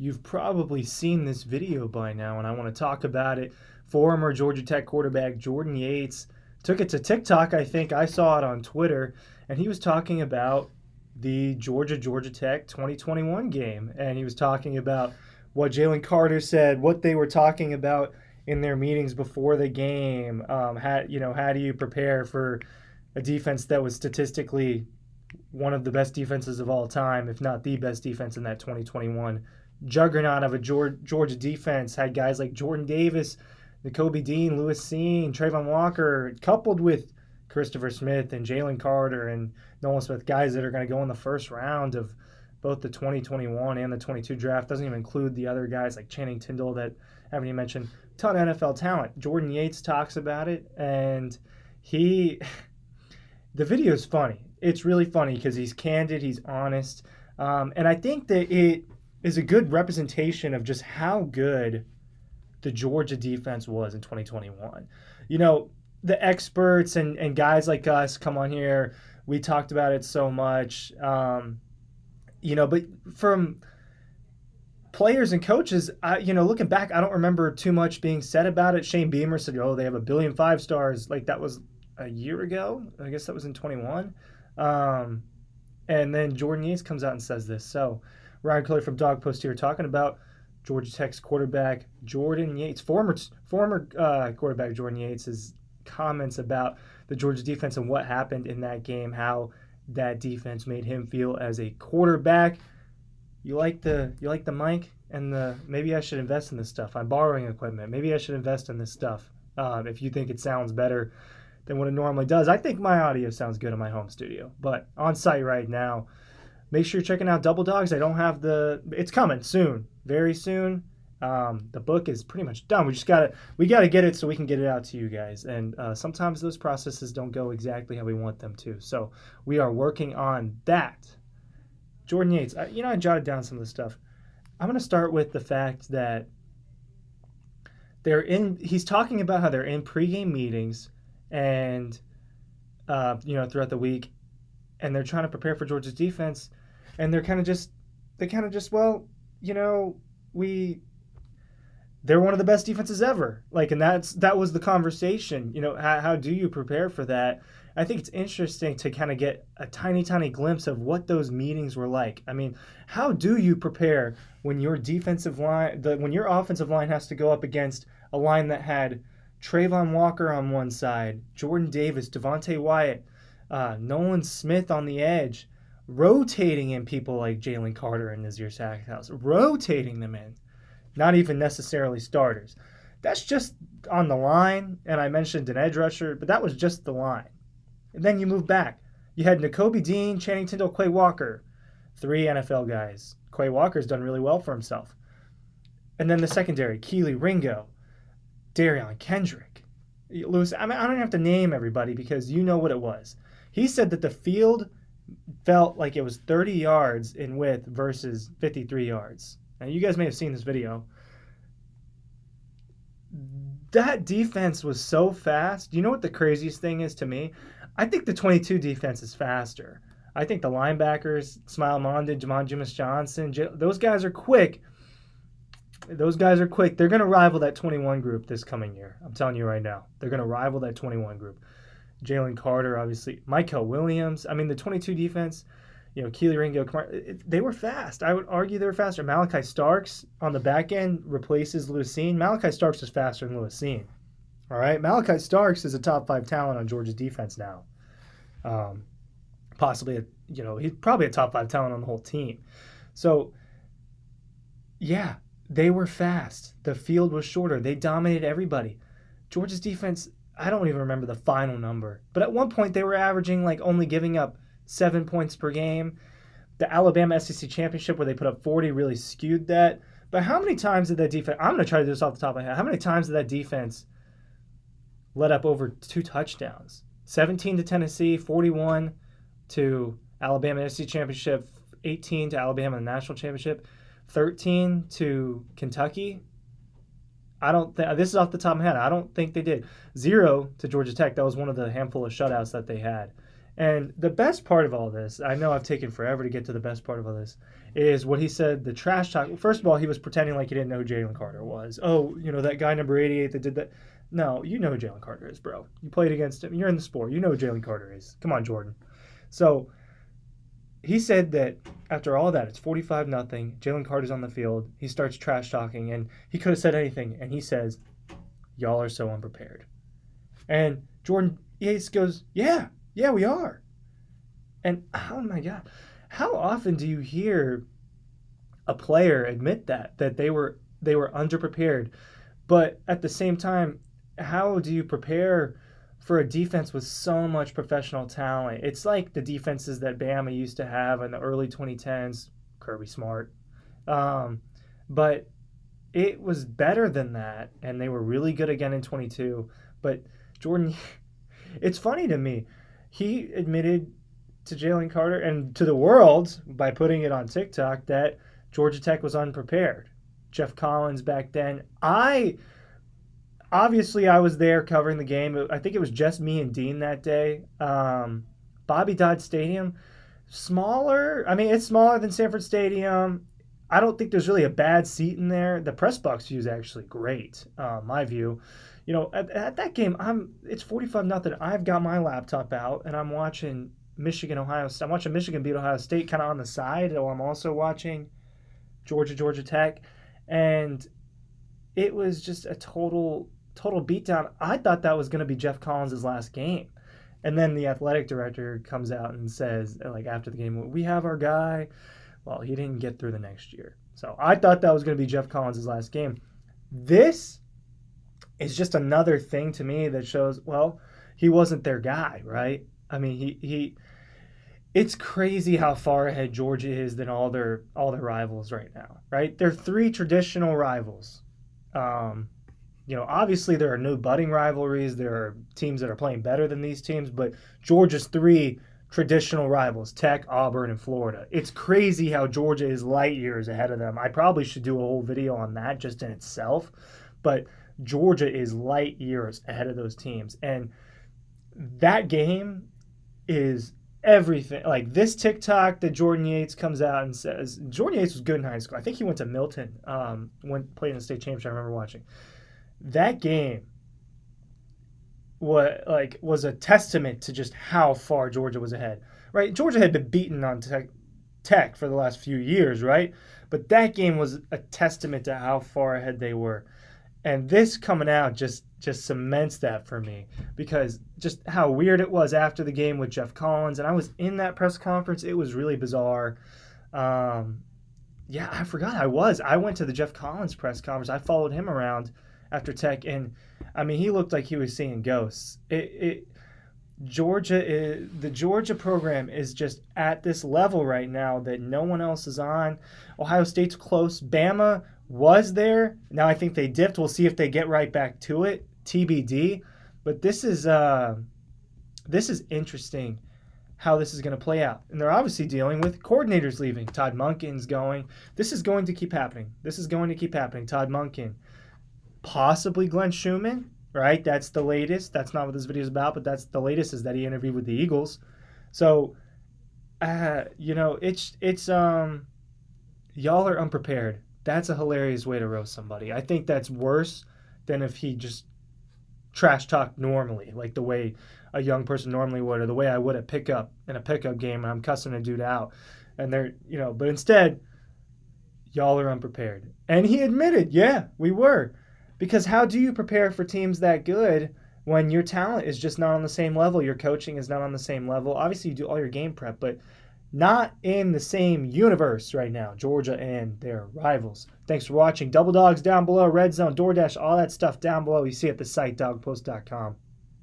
You've probably seen this video by now, and I want to talk about it. Former Georgia Tech quarterback Jordan Yates took it to TikTok, I think. I saw it on Twitter, and he was talking about the Georgia Tech 2021 game, and he was talking about what Jalen Carter said, what they were talking about in their meetings before the game. How do you prepare for a defense that was statistically one of the best defenses of all time, if not the best defense in that 2021 juggernaut of a Georgia defense? Had guys like Jordan Davis, Nakobe Dean, Lewis Cine, Trayvon Walker, coupled with Christopher Smith and Jalen Carter and Nolan Smith, guys that are going to go in the first round of both the 2021 and the 22 draft. Doesn't even include the other guys like Channing Tindall that I haven't even mentioned. Ton of NFL talent. Jordan Yates talks about it, and the video is funny. It's really funny because he's candid, he's honest, and I think that it is a good representation of just how good the Georgia defense was in 2021. You know, the experts and guys like us come on here. We talked about it so much, but from players and coaches, looking back, I don't remember too much being said about it. Shane Beamer said, "Oh, they have 1 billion 5-stars." Like that was a year ago. I guess that was in 21. And then Jordan Yates comes out and says this. So Ryan Curley from Dog Post here talking about Georgia Tech's quarterback Jordan Yates, former quarterback Jordan Yates' comments about the Georgia defense and what happened in that game, how that defense made him feel as a quarterback. You like the mic and maybe I should invest in this stuff. I'm borrowing equipment. Maybe I should invest in this stuff. If you think it sounds better than what it normally does. I think my audio sounds good in my home studio, but on site right now. Make sure you're checking out DAWGS. I don't have it's coming soon, very soon. The book is pretty much done. We gotta get it so we can get it out to you guys. And sometimes those processes don't go exactly how we want them to. So we are working on that. Jordan Yates, I jotted down some of the stuff. I'm gonna start with the fact that he's talking about how they're in pregame meetings and throughout the week, and they're trying to prepare for Georgia's defense, and they're one of the best defenses ever. Like, and that was the conversation. How do you prepare for that? I think it's interesting to kind of get a tiny, tiny glimpse of what those meetings were like. I mean, how do you prepare when your offensive line has to go up against a line that had Trayvon Walker on one side, Jordan Davis, Devontae Wyatt, Nolan Smith on the edge, rotating in people like Jalen Carter and Nazir Sackhouse, rotating them in, not even necessarily starters. That's just on the line, and I mentioned an edge rusher, but that was just the line. And then you move back. You had Nakobe Dean, Channing Tindall, Quay Walker, 3 NFL guys. Quay Walker's done really well for himself. And then the secondary, Keely Ringo, Darion Kendrick, Lewis. I don't have to name everybody because you know what it was. He said that the field felt like it was 30 yards in width versus 53 yards. Now, you guys may have seen this video. That defense was so fast. You know what the craziest thing is to me? I think the 22 defense is faster. I think the linebackers, Smile Mondon, Jamon Jimis Johnson, those guys are quick. They're going to rival that 21 group this coming year. I'm telling you right now. They're going to rival that 21 group. Jalen Carter, obviously. Michael Williams. I mean, the 22 defense, Keely Ringo, they were fast. I would argue they were faster. Malachi Starks on the back end replaces Lewis Cine. Malachi Starks is faster than Lewis Cine. All right? Malachi Starks is a top 5 talent on Georgia's defense now. Possibly, he's probably a top 5 talent on the whole team. So, yeah, they were fast. The field was shorter. They dominated everybody. Georgia's defense, I don't even remember the final number, but at one point they were averaging only giving up 7 points per game. The Alabama SEC championship where they put up 40 really skewed that. But how many times did that defense, I'm going to try to do this off the top of my head, how many times did that defense let up over 2 touchdowns? 17 to Tennessee, 41 to Alabama SEC championship, 18 to Alabama national championship, 13 to Kentucky. This is off the top of my head. I don't think they did. 0 to Georgia Tech. That was one of the handful of shutouts that they had. And the best part of all this, I know I've taken forever to get to the best part of all this, is what he said, the trash talk. First of all, he was pretending like he didn't know who Jalen Carter was. Oh, that guy number 88 that did that. No, you know who Jalen Carter is, bro. You played against him. You're in the sport. You know who Jalen Carter is. Come on, Jordan. So he said that after all that, it's 45-0. Jalen Carter's on the field. He starts trash talking, and he could have said anything. And he says, "Y'all are so unprepared." And Jordan Yates goes, "Yeah, we are." And oh my God, how often do you hear a player admit that they were underprepared? But at the same time, how do you prepare for a defense with so much professional talent? It's like the defenses that Bama used to have in the early 2010s, Kirby Smart. But it was better than that, and they were really good again in 22. But Jordan, it's funny to me. He admitted to Jalen Carter and to the world by putting it on TikTok that Georgia Tech was unprepared. Jeff Collins back then. Obviously, I was there covering the game. I think it was just me and Dean that day. Bobby Dodd Stadium, smaller. I mean, it's smaller than Sanford Stadium. I don't think there's really a bad seat in there. The press box view is actually great, my view. At that game, it's 45-0. I've got my laptop out, and I'm watching Michigan, State. I'm watching Michigan beat Ohio State kind of on the side, while I'm also watching Georgia Tech. And it was just a total beatdown. I thought that was going to be Jeff Collins' last game. And then the athletic director comes out and says, like, after the game, "We have our guy." Well, he didn't get through the next year. So I thought that was going to be Jeff Collins' last game. This is just another thing to me that shows, well, he wasn't their guy, right? I mean, it's crazy how far ahead Georgia is than all their rivals right now, right? They're three traditional rivals. Obviously there are no budding rivalries. There are teams that are playing better than these teams, but Georgia's three traditional rivals, Tech, Auburn, and Florida. It's crazy how Georgia is light years ahead of them. I probably should do a whole video on that just in itself, but Georgia is light years ahead of those teams. And that game is everything. Like this TikTok that Jordan Yates comes out and says, Jordan Yates was good in high school. I think he went to Milton, played in the state championship. I remember watching. That game was a testament to just how far Georgia was ahead, right? Georgia had been beaten on Tech for the last few years, right? But that game was a testament to how far ahead they were. And this coming out just cements that for me, because just how weird it was after the game with Jeff Collins. And I was in that press conference. It was really bizarre. I forgot I went to the Jeff Collins press conference. I followed him around after Tech, and I mean, he looked like he was seeing ghosts. The Georgia program is just at this level right now that no one else is on. Ohio State's close. Bama was there. Now I think they dipped. We'll see if they get right back to it. TBD. But this is interesting how this is going to play out. And they're obviously dealing with coordinators leaving. Todd Monken's going. This is going to keep happening. Todd Monken. Possibly Glenn Schumann, right? That's the latest. That's not what this video is about, but that's the latest, is that he interviewed with the Eagles. So, it's y'all are unprepared. That's a hilarious way to roast somebody. I think that's worse than if he just trash talked normally, like the way a young person normally would, or the way I would in a pickup game, and I'm cussing a dude out. And but instead, y'all are unprepared. And he admitted, yeah, we were. Because how do you prepare for teams that good when your talent is just not on the same level? Your coaching is not on the same level. Obviously, you do all your game prep, but not in the same universe right now, Georgia and their rivals. Thanks for watching. Double Dogs down below, Red Zone, DoorDash, all that stuff down below. You see at the site, dawgpost.com.